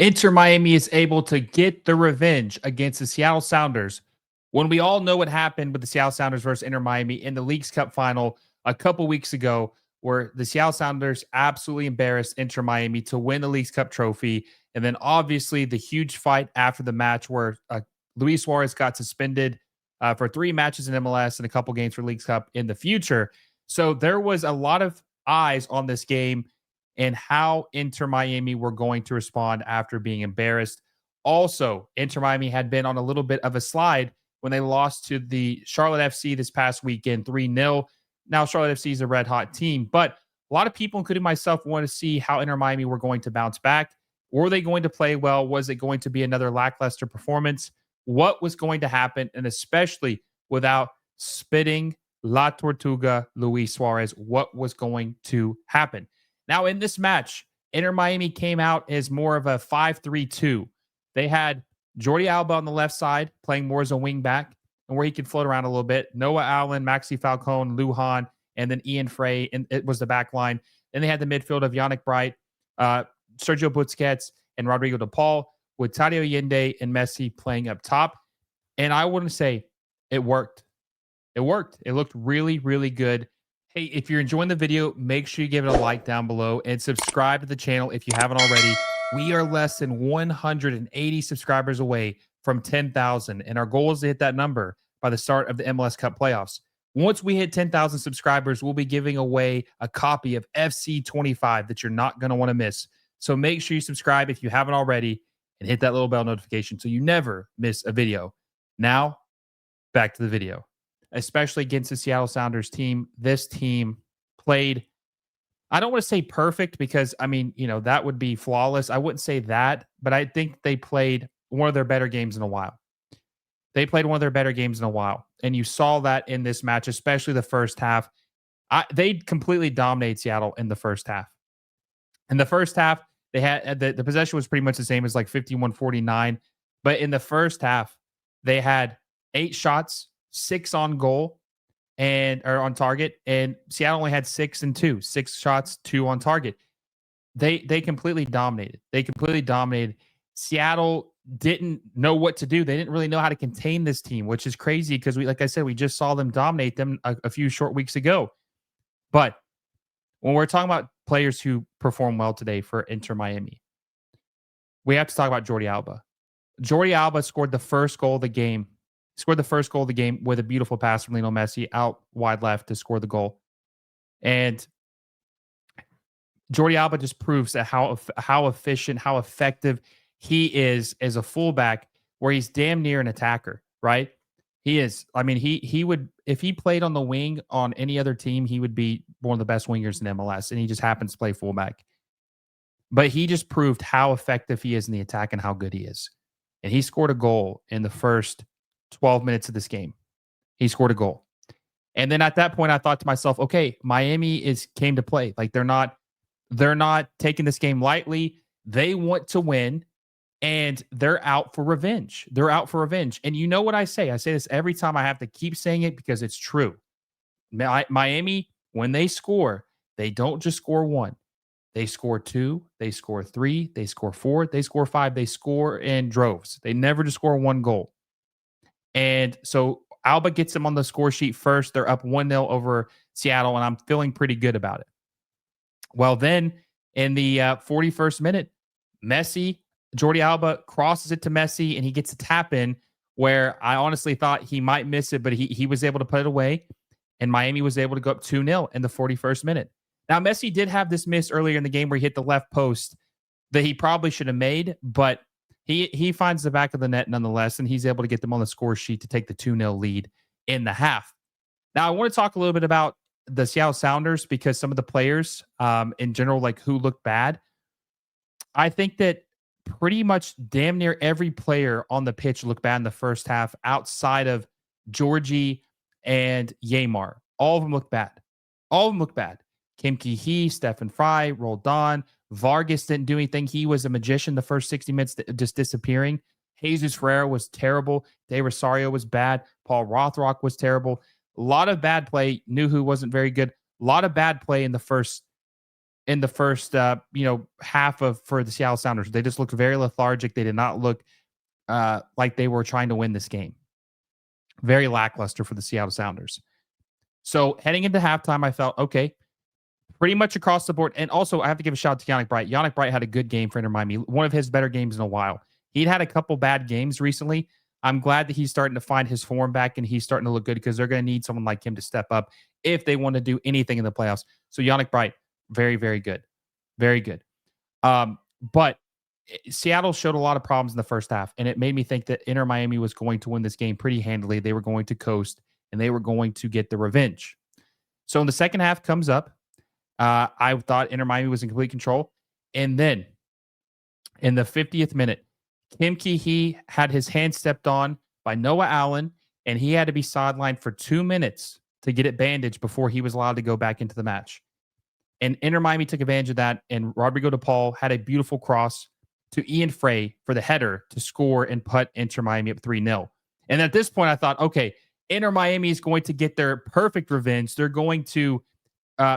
Inter Miami is able to get the revenge against the Seattle Sounders when we all know what happened with the Seattle Sounders versus Inter Miami in the Leagues Cup final a couple weeks ago, where the Seattle Sounders absolutely embarrassed Inter Miami to win the Leagues Cup trophy. And then obviously the huge fight after the match where Luis Suarez got suspended for 3 matches in MLS and a couple games for Leagues Cup in the future. So there was a lot of eyes on this game and how Inter Miami were going to respond after being embarrassed. Also, Inter Miami had been on a little bit of a slide when they lost to the Charlotte FC this past weekend 3-0. Now, Charlotte FC is a red hot team, but a lot of people, including myself, want to see how Inter Miami were going to bounce back. Were they going to play well? Was it going to be another lackluster performance? What was going to happen? And especially without spitting La Tortuga Luis Suarez, what was going to happen? Now, in this match, Inter Miami came out as more of a 5-3-2. They had Jordi Alba on the left side, playing more as a wing back, and where he could float around a little bit. Noah Allen, Maxi Falcone, Lujan, and then Ian Frey, and it was the back line. Then they had the midfield of Yannick Bright, Sergio Busquets, and Rodrigo De Paul, with Tadio Yende and Messi playing up top. And I wouldn't say it worked. It worked. It looked really, really good. Hey, if you're enjoying the video, make sure you give it a like down below and subscribe to the channel if you haven't already. We are less than 180 subscribers away from 10,000, and our goal is to hit that number by the start of the MLS Cup playoffs. Once we hit 10,000 subscribers, we'll be giving away a copy of FC 25 that you're not going to want to miss. So make sure you subscribe if you haven't already and hit that little bell notification so you never miss a video. Now, back to the video. Especially against the Seattle Sounders team. This team played, I don't want to say perfect because, I mean, that would be flawless. I wouldn't say that, but I think they played one of their better games in a while. They played one of their better games in a while. And you saw that in this match, especially the first half. They completely dominated Seattle in the first half. In the first half, they had the possession was pretty much the same as like 51-49. But in the first half, they had 8 shots, 6 on goal or on target, and Seattle only had 6 and 2, 6 shots, 2 on target. They completely dominated. Seattle didn't know what to do. They didn't really know how to contain this team, which is crazy because like I said, we just saw them dominate them a few short weeks ago. But when we're talking about players who perform well today for Inter Miami, we have to talk about Jordi Alba. Jordi Alba scored the first goal of the game. With a beautiful pass from Lionel Messi out wide left to score the goal. And Jordi Alba just proves that how efficient, how effective he is as a fullback, where he's damn near an attacker, right? He is. I mean, he would, if he played on the wing on any other team, he would be one of the best wingers in MLS, and he just happens to play fullback. But he just proved how effective he is in the attack and how good he is. And he scored a goal in the first 12 minutes of this game. He scored a goal. And then at that point, I thought to myself, okay, Miami came to play. Like they're not taking this game lightly. They want to win, and they're out for revenge. And you know what I say? I say this every time. I have to keep saying it because it's true. Miami, when they score, they don't just score 1. They score 2, they score 3, they score 4, they score 5, they score in droves. They never just score 1 goal. And so Alba gets them on the score sheet first. They're up 1-0 over Seattle, and I'm feeling pretty good about it. Well, then in the 41st minute, Jordi Alba crosses it to Messi, and he gets a tap in where I honestly thought he might miss it, but he was able to put it away, and Miami was able to go up 2-0 in the 41st minute. Now, Messi did have this miss earlier in the game where he hit the left post that he probably should have made, but he finds the back of the net nonetheless, and he's able to get them on the score sheet to take the 2-0 lead in the half. Now, I want to talk a little bit about the Seattle Sounders because some of the players in general, like who looked bad. I think that pretty much damn near every player on the pitch looked bad in the first half outside of Georgie and Yeimar. All of them looked bad. Kim Ki-hee, Stefan Fry, Roldan, Vargas didn't do anything. He was a magician the first 60 minutes, just disappearing. Jesus Ferreira was terrible. De Rosario was bad. Paul Rothrock was terrible. A lot of bad play. Nuhu wasn't very good. A lot of bad play in the first in the first half of for the Seattle Sounders. They just looked very lethargic. They did not look like they were trying to win this game. Very lackluster for the Seattle Sounders. So heading into halftime, I felt okay, pretty much across the board. And also, I have to give a shout out to Yannick Bright. Yannick Bright had a good game for Inter Miami, one of his better games in a while. He'd had a couple bad games recently. I'm glad that he's starting to find his form back and he's starting to look good because they're going to need someone like him to step up if they want to do anything in the playoffs. So Yannick Bright, very, very good. Very good. But Seattle showed a lot of problems in the first half, and it made me think that Inter Miami was going to win this game pretty handily. They were going to coast, and they were going to get the revenge. So in the second half comes up, I thought Inter Miami was in complete control. And then in the 50th minute, Kim Ki-hee had his hand stepped on by Noah Allen, and he had to be sidelined for 2 minutes to get it bandaged before he was allowed to go back into the match. And Inter Miami took advantage of that, and Rodrigo De Paul had a beautiful cross to Ian Frey for the header to score and put Inter Miami up 3-0. And at this point, I thought, okay, Inter Miami is going to get their perfect revenge. They're going to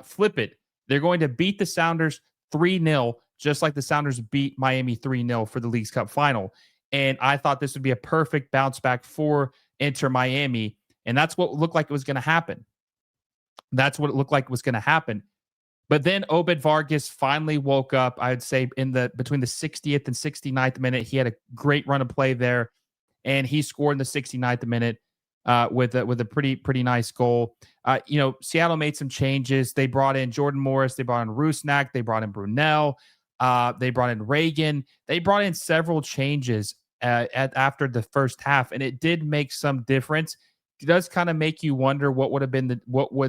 flip it. They're going to beat the Sounders 3-0, just like the Sounders beat Miami 3-0 for the Leagues Cup final. And I thought this would be a perfect bounce back for Inter Miami. And that's what looked like it was going to happen. That's what it looked like was going to happen. But then Obed Vargas finally woke up. I would say between the 60th and 69th minute, he had a great run of play there, and he scored in the 69th minute with a pretty nice goal. Seattle made some changes. They brought in Jordan Morris, they brought in Rusnak, they brought in Brunel, they brought in Reagan. They brought in several changes after the first half, and it did make some difference. It does kind of make you wonder what would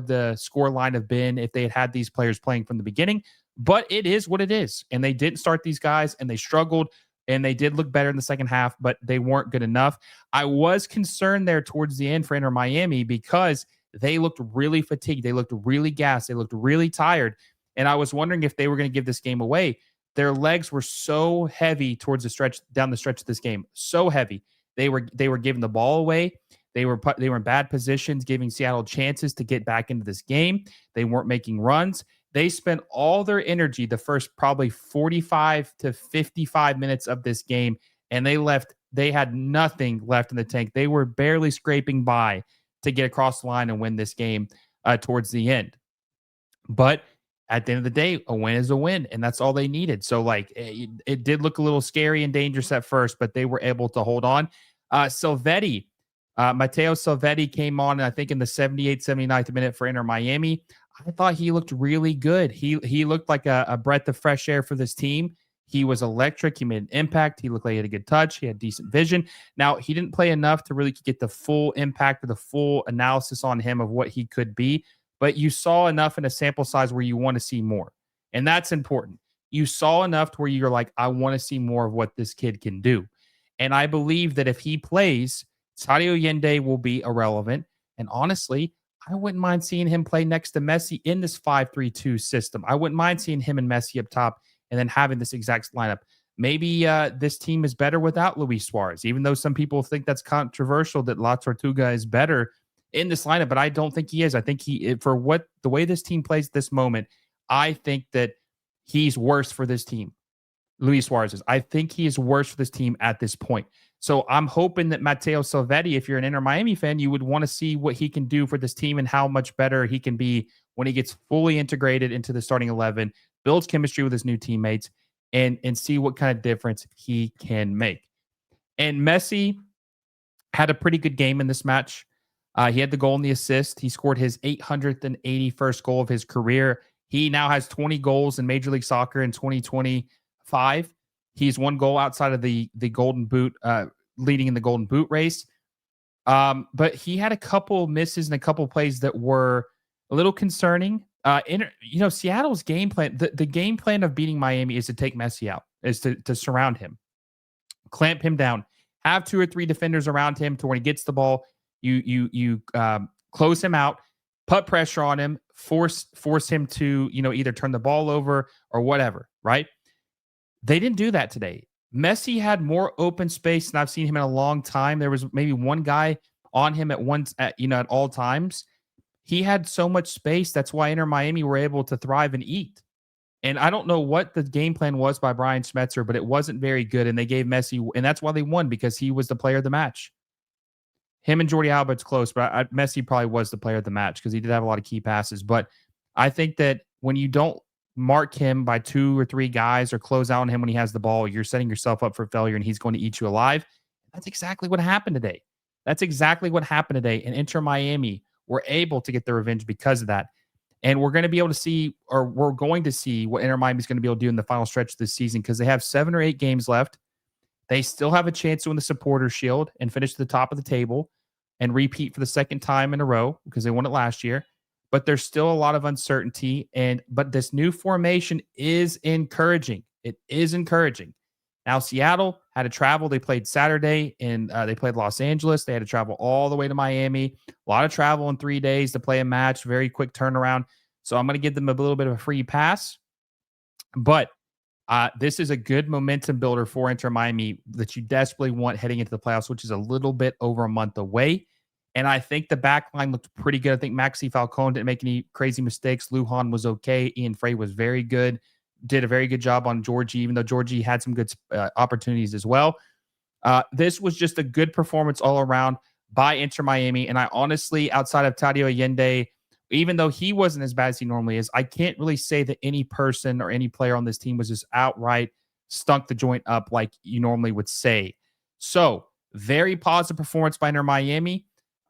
the score line have been if they had these players playing from the beginning. But it is what it is, and they didn't start these guys, and they struggled, and they did look better in the second half, but they weren't good enough. I was concerned there towards the end for Inter Miami because they looked really fatigued, they looked really gassed, they looked really tired, and I was wondering if they were going to give this game away. Their legs were so heavy towards down the stretch of this game, so heavy. They were giving the ball away. They were in bad positions, giving Seattle chances to get back into this game. They weren't making runs. They spent all their energy the first probably 45 to 55 minutes of this game, and they had nothing left in the tank. They were barely scraping by to get across the line and win this game towards the end. But at the end of the day, a win is a win, and that's all they needed. So, it did look a little scary and dangerous at first, but they were able to hold on. Silvetti, Matteo Silvetti came on, I think, in the 78th, 79th minute for Inter Miami. I thought he looked really good. He looked like a breath of fresh air for this team. He was electric. He made an impact. He looked like he had a good touch. He had decent vision. Now, he didn't play enough to really get the full impact or the full analysis on him of what he could be, but you saw enough in a sample size where you want to see more. And that's important. You saw enough to where you're like, I want to see more of what this kid can do. And I believe that if he plays, Sadio Yende will be irrelevant. And honestly, I wouldn't mind seeing him play next to Messi in this 5-3-2 system. I wouldn't mind seeing him and Messi up top and then having this exact lineup. Maybe this team is better without Luis Suarez, even though some people think that's controversial that La Tortuga is better in this lineup, but I don't think he is. I think the way this team plays at this moment, I think that he's worse for this team. Luis Suarez is. I think he is worse for this team at this point. So I'm hoping that Matteo Silvetti, if you're an Inter Miami fan, you would want to see what he can do for this team and how much better he can be when he gets fully integrated into the starting 11, builds chemistry with his new teammates, and see what kind of difference he can make. And Messi had a pretty good game in this match. He had the goal and the assist. He scored his 881st goal of his career. He now has 20 goals in Major League Soccer in 2025. He's one goal outside of the Golden Boot, leading in the Golden Boot race. But he had a couple misses and a couple plays that were a little concerning. Seattle's game plan, the game plan of beating Miami is to take Messi out, is to surround him, clamp him down, have 2 or 3 defenders around him to when he gets the ball, you close him out, put pressure on him, force him to, either turn the ball over or whatever, right? They didn't do that today. Messi had more open space than I've seen him in a long time. There was maybe one guy on him at all times. He had so much space. That's why Inter Miami were able to thrive and eat. And I don't know what the game plan was by Brian Schmetzer, but it wasn't very good. And they gave Messi, and that's why they won because he was the player of the match. Him and Jordi Alba's close, but Messi probably was the player of the match because he did have a lot of key passes. But I think that when you don't mark him by 2 or 3 guys or close out on him when he has the ball, you're setting yourself up for failure and he's going to eat you alive. That's exactly what happened today. That's exactly what happened today. And Inter Miami were able to get their revenge because of that. And we're going to be able to see, or we're going to see what Inter Miami is going to be able to do in the final stretch of this season because they have 7 or 8 games left. They still have a chance to win the Supporters Shield and finish at the top of the table and repeat for the second time in a row because they won it last year. But there's still a lot of uncertainty. But this new formation is encouraging. It is encouraging. Now, Seattle had to travel. They played Saturday and they played Los Angeles. They had to travel all the way to Miami. A lot of travel in 3 days to play a match. Very quick turnaround. So I'm going to give them a little bit of a free pass. But this is a good momentum builder for Inter Miami that you desperately want heading into the playoffs, which is a little bit over a month away. And I think the back line looked pretty good. I think Maxi Falcone didn't make any crazy mistakes. Lujan was okay. Ian Frey was very good. Did a very good job on Georgie, even though Georgie had some good opportunities as well. This was just a good performance all around by Inter Miami. And I honestly, outside of Tadio Allende, even though he wasn't as bad as he normally is, I can't really say that any person or any player on this team was just outright stunk the joint up like you normally would say. So, very positive performance by Inter Miami.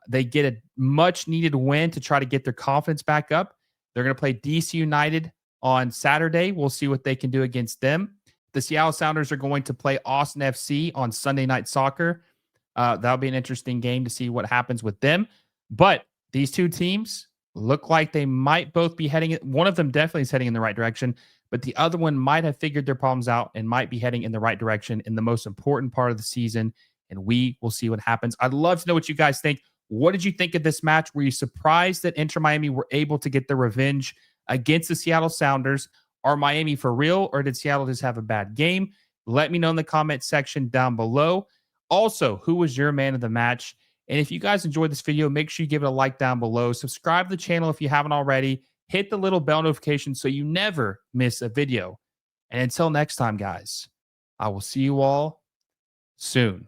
They get a much needed win to try to get their confidence back up. They're going to play DC United on Saturday. We'll see what they can do against them. The Seattle Sounders are going to play Austin FC on Sunday Night Soccer. That'll be an interesting game to see what happens with them. But these two teams look like they might both be heading. One of them definitely is heading in the right direction, but the other one might have figured their problems out and might be heading in the right direction in the most important part of the season. And we will see what happens. I'd love to know what you guys think. What did you think of this match? Were you surprised that Inter Miami were able to get their revenge against the Seattle Sounders? Are Miami for real, or did Seattle just have a bad game? Let me know in the comment section down below. Also, who was your man of the match? And if you guys enjoyed this video, make sure you give it a like down below. Subscribe to the channel if you haven't already. Hit the little bell notification so you never miss a video. And until next time, guys, I will see you all soon.